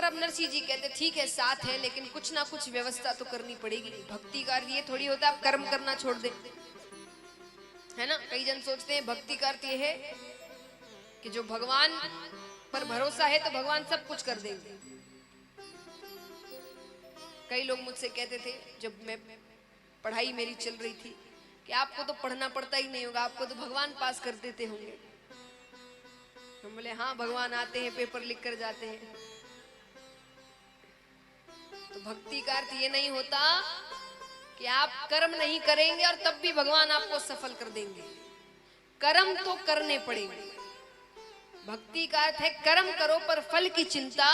पर अब नरसिंह जी कहते ठीक है साथ है, लेकिन कुछ ना कुछ व्यवस्था तो करनी पड़ेगी। भक्ति का अर्थ ये थोड़ी होता है आप कर्म करना छोड़ दे, है ना। कई जन सोचते हैं भक्ति का अर्थ ये है कि जो भगवान पर भरोसा है तो भगवान सब कुछ कर देंगे। कई लोग मुझसे कहते थे जब मैं पढ़ाई मेरी चल रही थी कि आपको तो पढ़ना पड़ता ही नहीं होगा, आपको तो भगवान पास कर देते होंगे। हम बोले हाँ, भगवान आते हैं पेपर लिख कर जाते हैं। तो भक्ति का अर्थ ये नहीं होता कि आप कर्म नहीं करेंगे और तब भी भगवान आपको सफल कर देंगे। कर्म तो करने पड़ेंगे। भक्ति का अर्थ है कर्म करो पर फल की चिंता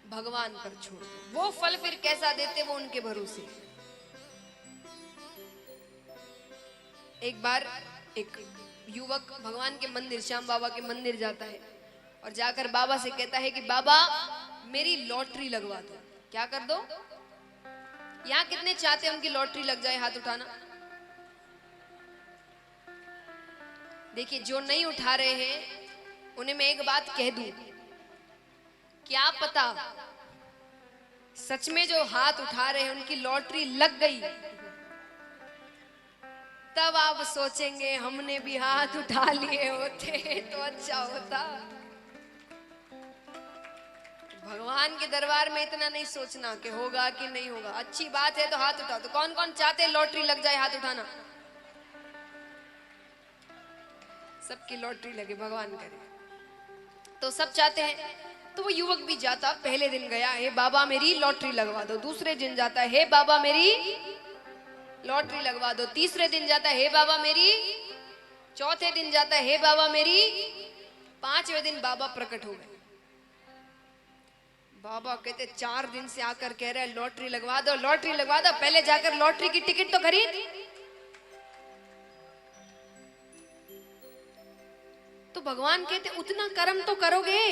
भगवान पर छोड़ दो। वो फल फिर कैसा देते वो उनके भरोसे। एक बार एक युवक भगवान के मंदिर, श्याम बाबा के मंदिर जाता है और जाकर बाबा से कहता है कि बाबा मेरी लॉटरी लगवा दो। क्या कर दो? यहाँ कितने चाहते हैं उनकी लॉटरी लग जाए? हाथ उठाना। देखिए जो नहीं उठा रहे हैं उन्हें मैं एक बात कह दूं, क्या पता सच में जो हाथ उठा रहे हैं उनकी लॉटरी लग गई, तब आप सोचेंगे हमने भी हाथ उठा लिए होते तो अच्छा होता। भगवान के दरबार में इतना नहीं सोचना कि होगा कि नहीं होगा। अच्छी बात है तो हाथ उठाओ। तो कौन कौन चाहते हैं लॉटरी लग जाए? हाथ उठाना। सबकी लॉटरी लगे, भगवान करे। तो सब चाहते हैं। तो वो युवक भी जाता, पहले दिन गया, हे बाबा मेरी लॉटरी लगवा दो। दूसरे दिन जाता है, हे बाबा मेरी लॉटरी लगवा दो। तीसरे दिन जाता है, हे बाबा मेरी। चौथे दिन जाता है, हे बाबा मेरी। पांचवें दिन बाबा प्रकट हो गए। बाबा कहते 4 दिन से आकर कह रहे लॉटरी लगवा दो, लॉटरी लगवा दो। पहले जाकर लॉटरी की टिकट तो खरीद। तो भगवान कहते उतना कर्म तो करोगे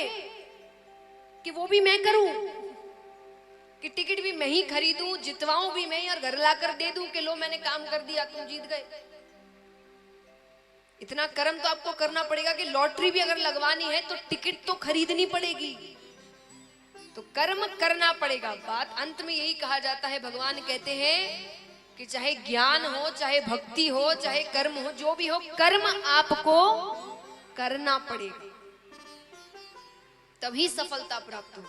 कि वो भी मैं करूं, कि टिकट भी मैं ही खरीदूं, जितवाऊं भी मैं ही और घर लाकर दे दूं कि लो मैंने काम कर दिया, तुम जीत गए। इतना कर्म तो आपको करना पड़ेगा कि लॉटरी भी अगर लगवानी है तो टिकट तो खरीदनी पड़ेगी। तो कर्म करना पड़ेगा। बात अंत में यही कहा जाता है, भगवान कहते हैं कि चाहे ज्ञान हो, चाहे भक्ति हो, चाहे कर्म हो, जो भी हो कर्म आपको करना पड़ेगा, तभी सफलता प्राप्त हो।